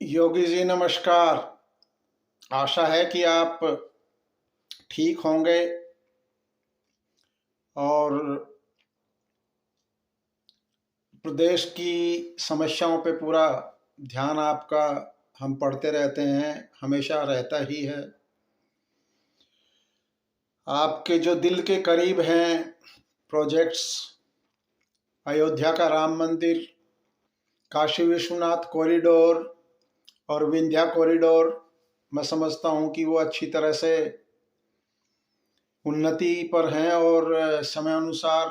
योगी जी नमस्कार। आशा है कि आप ठीक होंगे और प्रदेश की समस्याओं पे पूरा ध्यान आपका हम पढ़ते रहते हैं, हमेशा रहता ही है। आपके जो दिल के करीब हैं प्रोजेक्ट्स, अयोध्या का राम मंदिर, काशी विश्वनाथ कॉरिडोर और विंध्या कॉरिडोर, मैं समझता हूँ कि वो अच्छी तरह से उन्नति पर हैं और समय अनुसार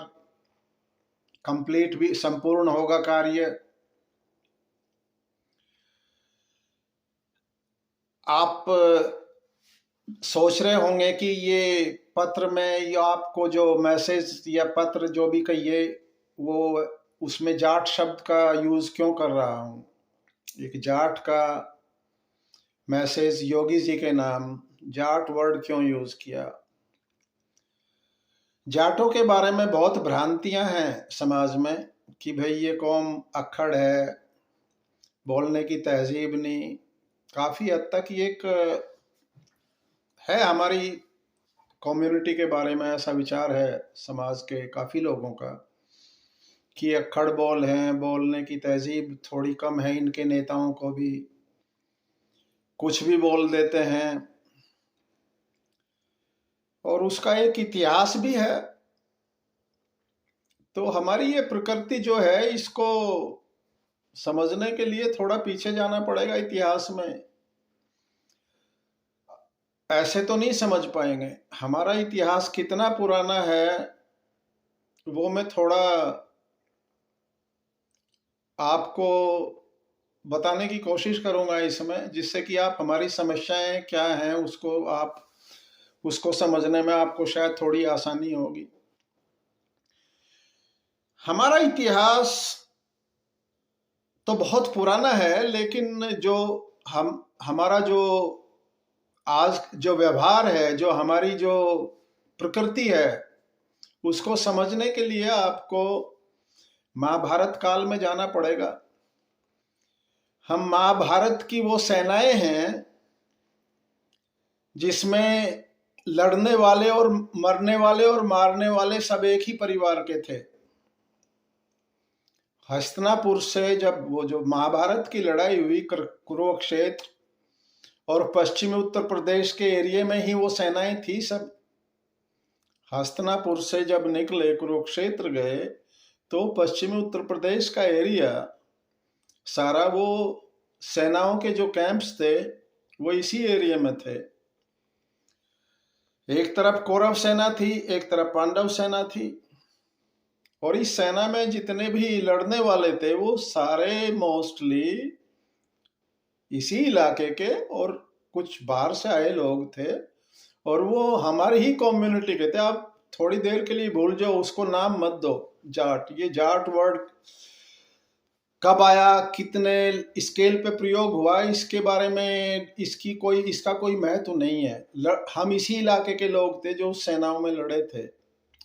कंप्लीट भी संपूर्ण होगा कार्य। आप सोच रहे होंगे कि ये पत्र में या आपको जो मैसेज या पत्र जो भी कहिए वो उसमें जाट शब्द का यूज क्यों कर रहा हूँ। एक जाट का मैसेज योगी जी के नाम, जाट वर्ड क्यों यूज किया। जाटों के बारे में बहुत भ्रांतियां हैं समाज में कि भाई ये कौम अक्खड़ है, बोलने की तहजीब नहीं। काफी हद तक ये एक है, हमारी कम्युनिटी के बारे में ऐसा विचार है समाज के काफी लोगों का कि अक्खड़ बोल हैं, बोलने की तहजीब थोड़ी कम है इनके नेताओं को भी, कुछ भी बोल देते हैं। और उसका एक इतिहास भी है। तो हमारी ये प्रकृति जो है इसको समझने के लिए थोड़ा पीछे जाना पड़ेगा इतिहास में। ऐसे तो नहीं समझ पाएंगे। हमारा इतिहास कितना पुराना है वो मैं थोड़ा आपको बताने की कोशिश करूंगा इसमें, जिससे कि आप हमारी समस्याएं क्या हैं उसको समझने में आपको शायद थोड़ी आसानी होगी। हमारा इतिहास तो बहुत पुराना है, लेकिन जो हमारा जो आज जो व्यवहार है, जो हमारी जो प्रकृति है, उसको समझने के लिए आपको महाभारत काल में जाना पड़ेगा। हम महाभारत की वो सेनाएं हैं जिसमें लड़ने वाले और मरने वाले और मारने वाले सब एक ही परिवार के थे। हस्तिनापुर से जब वो जो महाभारत की लड़ाई हुई कुरुक्षेत्र और पश्चिमी उत्तर प्रदेश के एरिया में ही वो सेनाएं थी सब। हस्तिनापुर से जब निकले कुरुक्षेत्र गए तो पश्चिमी उत्तर प्रदेश का एरिया सारा वो सेनाओं के जो कैंप्स थे वो इसी एरिया में थे। एक तरफ कौरव सेना थी, एक तरफ पांडव सेना थी। और इस सेना में जितने भी लड़ने वाले थे वो सारे मोस्टली इसी इलाके के और कुछ बाहर से आए लोग थे और वो हमारी ही कम्युनिटी के थे। आप थोड़ी देर के लिए भूल जाओ, उसको नाम मत दो जाट। ये जाट वर्ड कब आया, कितने स्केल पे प्रयोग हुआ, इसके बारे में इसका कोई महत्व नहीं है। हम इसी इलाके के लोग थे जो सेनाओं में लड़े थे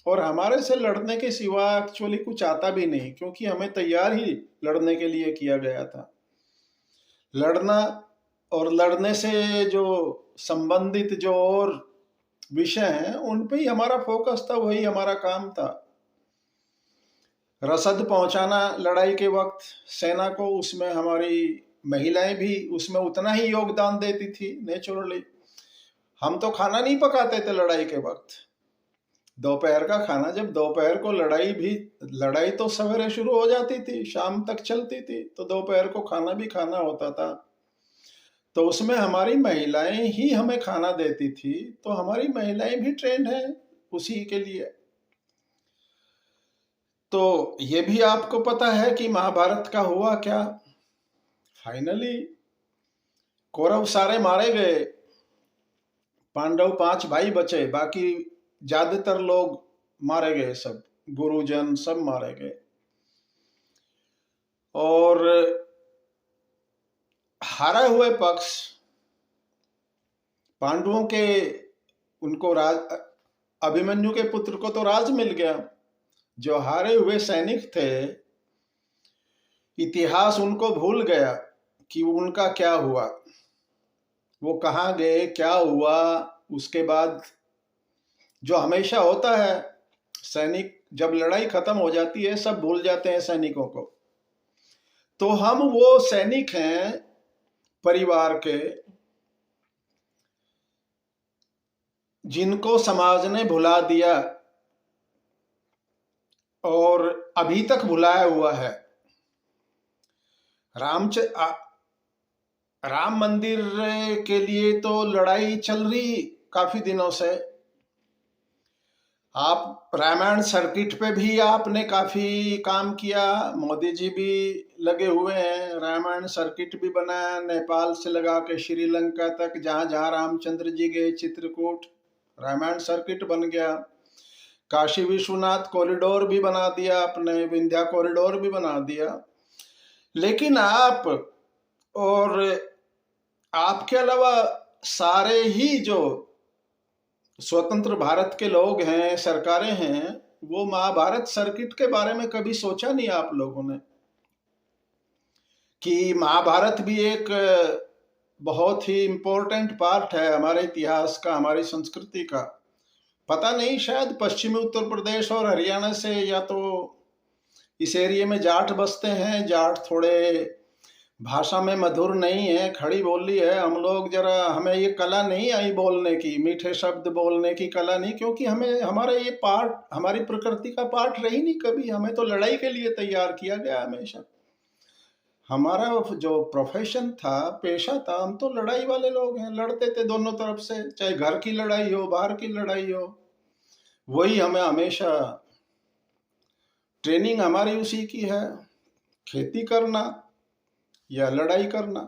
और हमारे से लड़ने के सिवा एक्चुअली कुछ आता भी नहीं, क्योंकि हमें तैयार ही लड़ने के लिए किया गया था। लड़ना और लड़ने से जो संबंधित जो और विषय हैं उन पे ही हमारा फोकस था, वही हमारा काम था। रसद पहुंचाना लड़ाई के वक्त सेना को, उसमें हमारी महिलाएं भी उसमें उतना ही योगदान देती थी नेचुरली। हम तो खाना नहीं पकाते थे लड़ाई के वक्त। दोपहर का खाना, जब दोपहर को लड़ाई तो सवेरे शुरू हो जाती थी, शाम तक चलती थी, तो दोपहर को खाना भी खाना होता था। तो उसमें हमारी महिलाएं ही हमें खाना देती थी, तो हमारी महिलाएं भी ट्रेंड हैं उसी के लिए। तो ये भी आपको पता है कि महाभारत का हुआ क्या। फाइनली कौरव सारे मारे गए, पांडव 5 भाई बचे, बाकी ज्यादातर लोग मारे गए, सब गुरुजन सब मारे गए। और हारे हुए पक्ष पांडवों के, उनको राज, अभिमन्यु के पुत्र को तो राज मिल गया। जो हारे हुए सैनिक थे, इतिहास उनको भूल गया कि उनका क्या हुआ, वो कहाँ गए, क्या हुआ। उसके बाद जो हमेशा होता है, सैनिक जब लड़ाई खत्म हो जाती है सब भूल जाते हैं सैनिकों को। तो हम वो सैनिक हैं परिवार के जिनको समाज ने भुला दिया और अभी तक भुलाया हुआ है। राम मंदिर के लिए तो लड़ाई चल रही काफी दिनों से। आप रामायण सर्किट पे भी आपने काफी काम किया, मोदी जी भी लगे हुए हैं। रामायण सर्किट भी बनाया, नेपाल से लगा के श्रीलंका तक, जहां जहां रामचंद्र जी गए, चित्रकूट, रामायण सर्किट बन गया। काशी विश्वनाथ कॉरिडोर भी बना दिया आपने, विंध्या कॉरिडोर भी बना दिया। लेकिन आप और आपके अलावा सारे ही जो स्वतंत्र भारत के लोग हैं, सरकारें हैं, वो महाभारत सर्किट के बारे में कभी सोचा नहीं आप लोगों ने कि महाभारत भी एक बहुत ही इम्पोर्टेंट पार्ट है हमारे इतिहास का, हमारी संस्कृति का। पता नहीं, शायद पश्चिमी उत्तर प्रदेश और हरियाणा से या तो इस एरिया में जाट बसते हैं। जाट थोड़े भाषा में मधुर नहीं है, खड़ी बोली है। हम लोग जरा, हमें ये कला नहीं आई बोलने की, मीठे शब्द बोलने की कला नहीं, क्योंकि हमें हमारा ये पार्ट, हमारी प्रकृति का पार्ट रही नहीं कभी। हमें तो लड़ाई के लिए तैयार किया गया हमेशा। हमारा जो प्रोफेशन था, पेशा था, हम तो लड़ाई वाले लोग हैं, लड़ते थे दोनों तरफ से, चाहे घर की लड़ाई हो, बाहर की लड़ाई हो। वही हमें हमेशा ट्रेनिंग हमारी उसी की है, खेती करना या लड़ाई करना।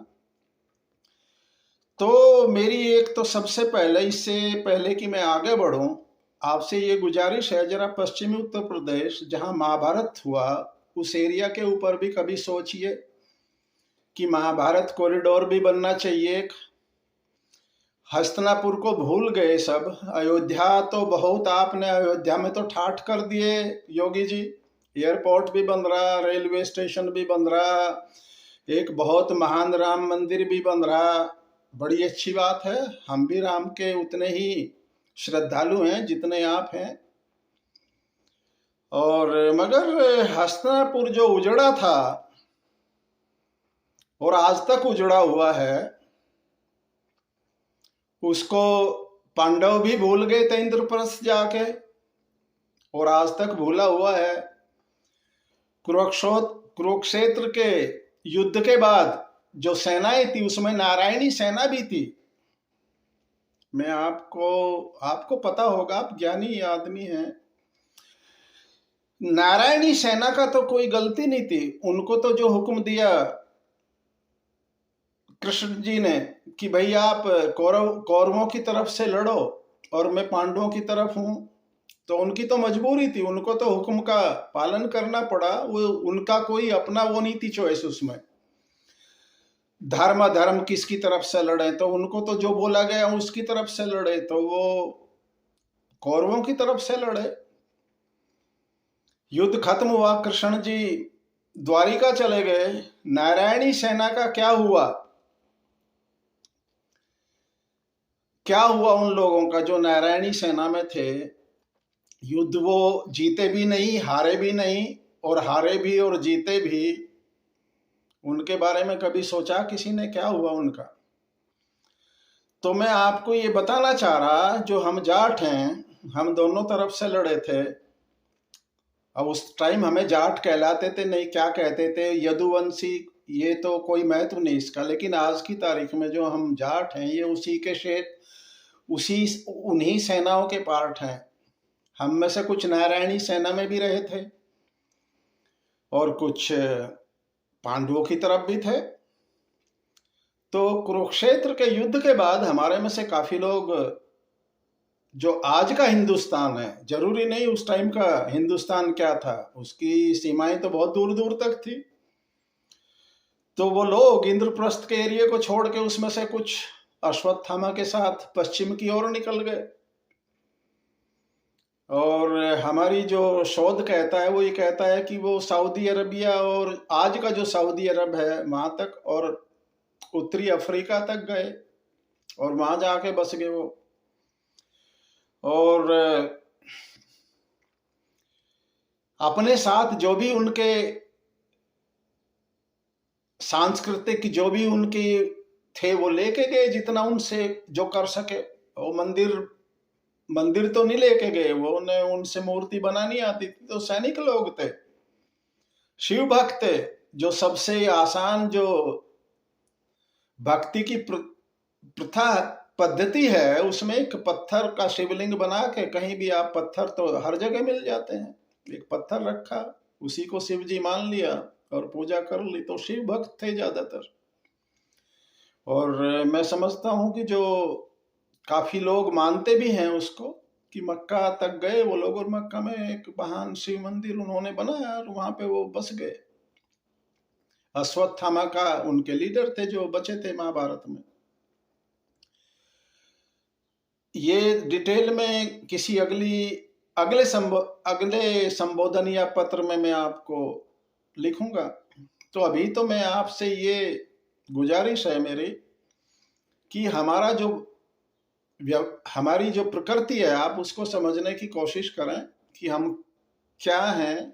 तो मेरी एक तो सबसे पहले, इससे पहले कि मैं आगे बढ़ूं, आपसे ये गुजारिश है, जरा पश्चिमी उत्तर प्रदेश जहां महाभारत हुआ उस एरिया के ऊपर भी कभी सोचिए कि महाभारत कॉरिडोर भी बनना चाहिए। हस्तिनापुर को भूल गए सब। अयोध्या तो बहुत आपने, अयोध्या में तो ठाठ कर दिए योगी जी। एयरपोर्ट भी बन रहा, रेलवे स्टेशन भी बन रहा, एक बहुत महान राम मंदिर भी बन रहा। बड़ी अच्छी बात है। हम भी राम के उतने ही श्रद्धालु हैं जितने आप हैं। और मगर हस्तिनापुर जो उजड़ा था और आज तक उजड़ा हुआ है, उसको पांडव भी भूल गए थे इंद्रप्रस्थ जाके, और आज तक भूला हुआ है। कुरुक्षेत्र के युद्ध के बाद जो सेनाएं थी उसमें नारायणी सेना भी थी। मैं आपको पता होगा, आप ज्ञानी आदमी हैं। नारायणी सेना का तो कोई गलती नहीं थी। उनको तो जो हुक्म दिया कृष्ण जी ने कि भाई आप कौरवों की तरफ से लड़ो और मैं पांडवों की तरफ हूं, तो उनकी तो मजबूरी थी, उनको तो हुक्म का पालन करना पड़ा। वो उनका कोई अपना वो नहीं थी चॉइस उसमें, धर्म अधर्म किसकी तरफ से लड़े, तो उनको तो जो बोला गया उसकी तरफ से लड़े, तो वो कौरवों की तरफ से लड़े। युद्ध खत्म हुआ, कृष्ण जी द्वारिका चले गए। नारायणी सेना का क्या हुआ? क्या हुआ उन लोगों का जो नारायणी सेना में थे? युद्ध वो जीते भी नहीं, हारे भी नहीं, और हारे भी और जीते भी, उनके बारे में कभी सोचा किसी ने क्या हुआ उनका? तो मैं आपको ये बताना चाह रहा, जो हम जाट हैं, हम दोनों तरफ से लड़े थे। अब उस टाइम हमें जाट कहलाते थे नहीं, क्या कहते थे, यदुवंशी, ये तो कोई महत्व नहीं इसका। लेकिन आज की तारीख में जो हम जाट हैं, ये उसी के उन्हीं सेनाओं के पार्ट हैं। हम में से कुछ नारायणी सेना में भी रहे थे और कुछ पांडवों की तरफ भी थे। तो कुरुक्षेत्र के युद्ध के बाद हमारे में से काफी लोग, जो आज का हिंदुस्तान है, जरूरी नहीं उस टाइम का हिंदुस्तान क्या था, उसकी सीमाएं तो बहुत दूर दूर तक थी, तो वो लोग इंद्रप्रस्थ के एरिया को छोड़ के उसमें से कुछ अश्वत्थामा के साथ पश्चिम की ओर निकल गए। और हमारी जो शोध कहता है वो ये कहता है कि वो सऊदी अरबिया और आज का जो सऊदी अरब है वहां तक, और उत्तरी अफ्रीका तक गए और वहां जाके बस गए वो। और अपने साथ जो भी उनके सांस्कृतिक जो भी उनके थे वो लेके गए, जितना उनसे जो कर सके। वो मंदिर तो नहीं लेके गए, वो उन्हें उनसे मूर्ति बनानी आती थी, तो सैनिक लोग थे, शिव भक्त थे। जो सबसे आसान जो भक्ति की प्रथा पद्धति है, उसमें एक पत्थर का शिवलिंग बना के, कहीं भी आप पत्थर तो हर जगह मिल जाते हैं, एक पत्थर रखा, उसी को शिव जी मान लिया और पूजा कर ली। तो शिव भक्त थे ज्यादातर। और मैं समझता हूं कि जो काफी लोग मानते भी हैं उसको, कि मक्का तक गए वो लोग और मक्का में एक महान शिव मंदिर उन्होंने बनाया और वहां पे वो बस गए। अश्वत्थामा का उनके लीडर थे जो बचे थे महाभारत में। ये डिटेल में किसी अगले संबोधन या पत्र में मैं आपको लिखूंगा। तो अभी तो मैं आपसे ये गुजारिश है मेरी कि हमारी जो प्रकृति है, आप उसको समझने की कोशिश करें कि हम क्या हैं,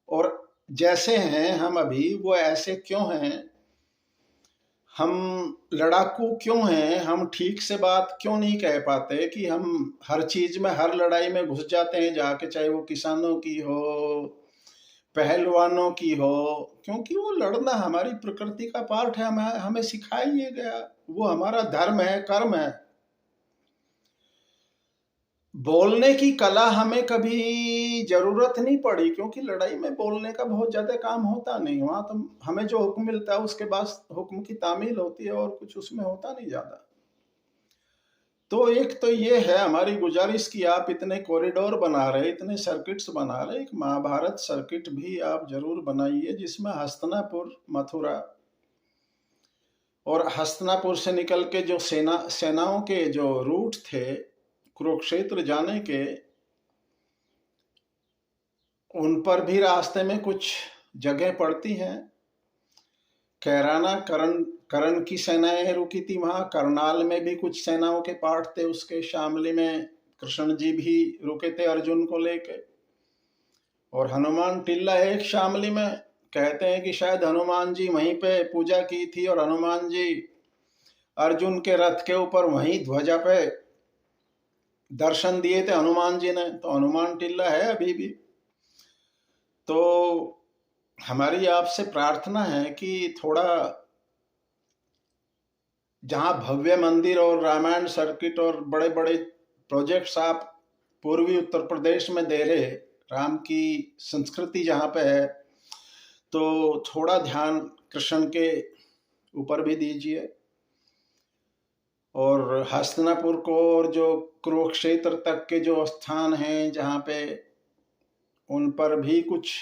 और जैसे हैं हम अभी वो ऐसे क्यों हैं, हम लड़ाकू क्यों हैं, हम ठीक से बात क्यों नहीं कह पाते, कि हम हर चीज में हर लड़ाई में घुस जाते हैं जाके, चाहे वो किसानों की हो, पहलवानों की हो, क्योंकि वो लड़ना हमारी प्रकृति का पार्ट है, हमें सिखाया ही गया, वो हमारा धर्म है, कर्म है। बोलने की कला हमें कभी जरूरत नहीं पड़ी, क्योंकि लड़ाई में बोलने का बहुत ज्यादा काम होता नहीं, वहां तो हमें जो हुक्म मिलता है उसके बाद हुक्म की तामील होती है, और कुछ उसमें होता नहीं ज्यादा। तो एक तो ये है हमारी गुजारिश कि आप इतने कॉरिडोर बना रहे, इतने सर्किट्स बना रहे, एक महाभारत सर्किट भी आप जरूर बनाइए, जिसमें हस्तिनापुर, मथुरा और हस्तिनापुर से निकल के जो सेनाओं के जो रूट थे कुरुक्षेत्र जाने के, उन पर भी रास्ते में कुछ जगह पड़ती हैं। कैराना करण की सेनाएं रुकी थी वहां, करनाल में भी कुछ सेनाओं के पार्ट थे उसके, शामली में कृष्ण जी भी रुके थे अर्जुन को लेके, और हनुमान टिल्ला एक शामली में, कहते हैं कि शायद हनुमान जी वहीं पे पूजा की थी, और हनुमान जी अर्जुन के रथ के ऊपर वहीं ध्वजा पे दर्शन दिए थे हनुमान जी ने। तो हनुमान टिल्ला है अभी भी। तो हमारी आपसे प्रार्थना है कि थोड़ा जहां भव्य मंदिर और रामायण सर्किट और बड़े बड़े प्रोजेक्ट्स आप पूर्वी उत्तर प्रदेश में दे रहे, राम की संस्कृति जहां पे है, तो थोड़ा ध्यान कृष्ण के ऊपर भी दीजिए। और हस्तिनापुर को और जो कुरुक्षेत्र तक के जो स्थान हैं जहां पे, उन पर भी कुछ,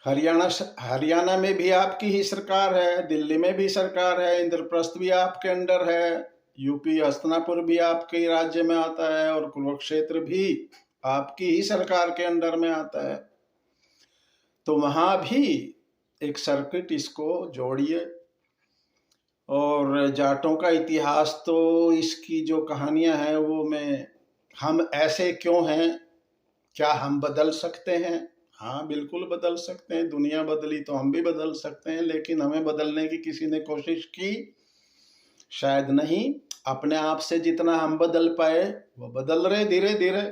हरियाणा में भी आपकी ही सरकार है, दिल्ली में भी सरकार है, इंद्रप्रस्थ भी आपके अंडर है, यूपी हस्तिनापुर भी आपके राज्य में आता है, और कुरुक्षेत्र भी आपकी ही सरकार के अंडर में आता है। तो वहां भी एक सर्किट इसको जोड़िए। और जाटों का इतिहास तो, इसकी जो कहानियां हैं वो हम ऐसे क्यों हैं, क्या हम बदल सकते हैं? हाँ बिल्कुल बदल सकते हैं, दुनिया बदली तो हम भी बदल सकते हैं, लेकिन हमें बदलने की किसी ने कोशिश की? शायद नहीं। अपने आप से जितना हम बदल पाए वो बदल रहे धीरे धीरे।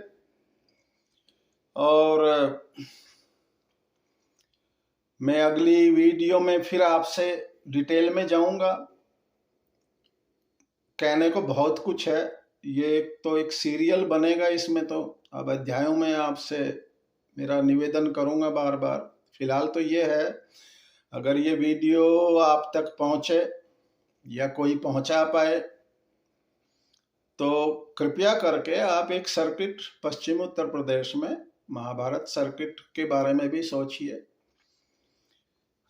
और मैं अगली वीडियो में फिर आपसे डिटेल में जाऊंगा। कहने को बहुत कुछ है, ये तो एक सीरियल बनेगा इसमें, तो अब अध्यायों में आपसे मेरा निवेदन करूंगा बार बार। फिलहाल तो ये है, अगर ये वीडियो आप तक पहुंचे या कोई पहुंचा पाए, तो कृपया करके आप एक सर्किट पश्चिम उत्तर प्रदेश में महाभारत सर्किट के बारे में भी सोचिए।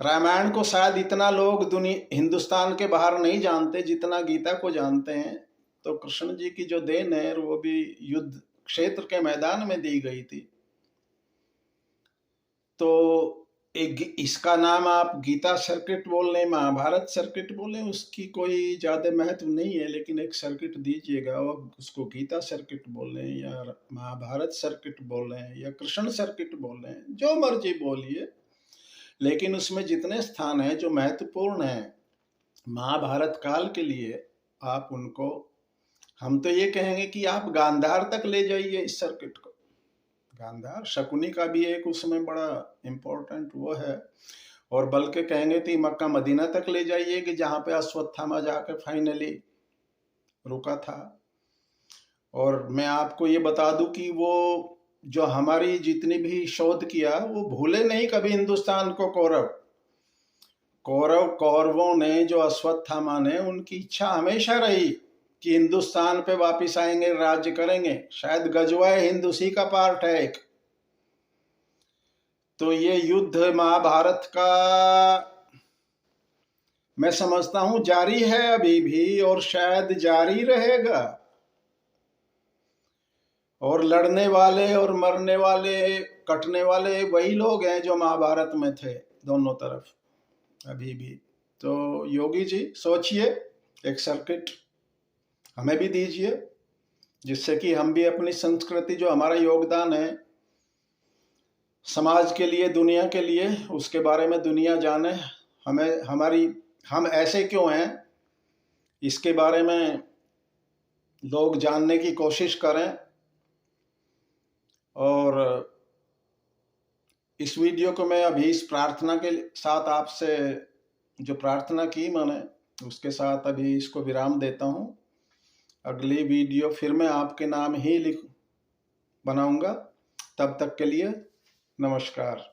रामायण को शायद इतना लोग हिंदुस्तान के बाहर नहीं जानते जितना गीता को जानते हैं। तो कृष्ण जी की जो देन है वो भी युद्ध क्षेत्र के मैदान में दी गई थी। तो एक इसका नाम आप गीता सर्किट बोल लें, महाभारत सर्किट बोलें, उसकी कोई ज़्यादा महत्व नहीं है, लेकिन एक सर्किट दीजिएगा और उसको गीता सर्किट बोल लें या महाभारत सर्किट बोल लें या कृष्ण सर्किट बोल लें, जो मर्जी बोलिए, लेकिन उसमें जितने स्थान हैं जो महत्वपूर्ण हैं महाभारत काल के लिए, आप उनको, हम तो ये कहेंगे कि आप गांधार तक ले जाइए इस सर्किट को। गांधार शकुनी का भी एक उसमें बड़ा इम्पोर्टेंट वो है, और बल्कि कहेंगे तो मक्का मदीना तक ले जाइए कि जहाँ पे अश्वत्थामा जाके फाइनली रुका था। और मैं आपको ये बता दूं कि वो जो हमारी जितनी भी शोध किया वो भूले नहीं कभी हिंदुस्तान को कौरवों ने, जो अश्वत्थामा ने, उनकी इच्छा हमेशा रही कि हिंदुस्तान पे वापिस आएंगे, राज्य करेंगे। शायद गजवाए हिंद उसी का पार्ट है एक। तो ये युद्ध महाभारत का मैं समझता हूं जारी है अभी भी, और शायद जारी रहेगा। और लड़ने वाले और मरने वाले, कटने वाले वही लोग हैं जो महाभारत में थे, दोनों तरफ अभी भी। तो योगी जी सोचिए, एक सर्किट हमें भी दीजिए, जिससे कि हम भी अपनी संस्कृति, जो हमारा योगदान है समाज के लिए, दुनिया के लिए, उसके बारे में दुनिया जाने। हम ऐसे क्यों हैं इसके बारे में लोग जानने की कोशिश करें। और इस वीडियो को मैं अभी इस प्रार्थना के साथ, आपसे जो प्रार्थना की मैंने, उसके साथ अभी इसको विराम देता हूं। अगली वीडियो फिर मैं आपके नाम ही बनाऊंगा। तब तक के लिए नमस्कार।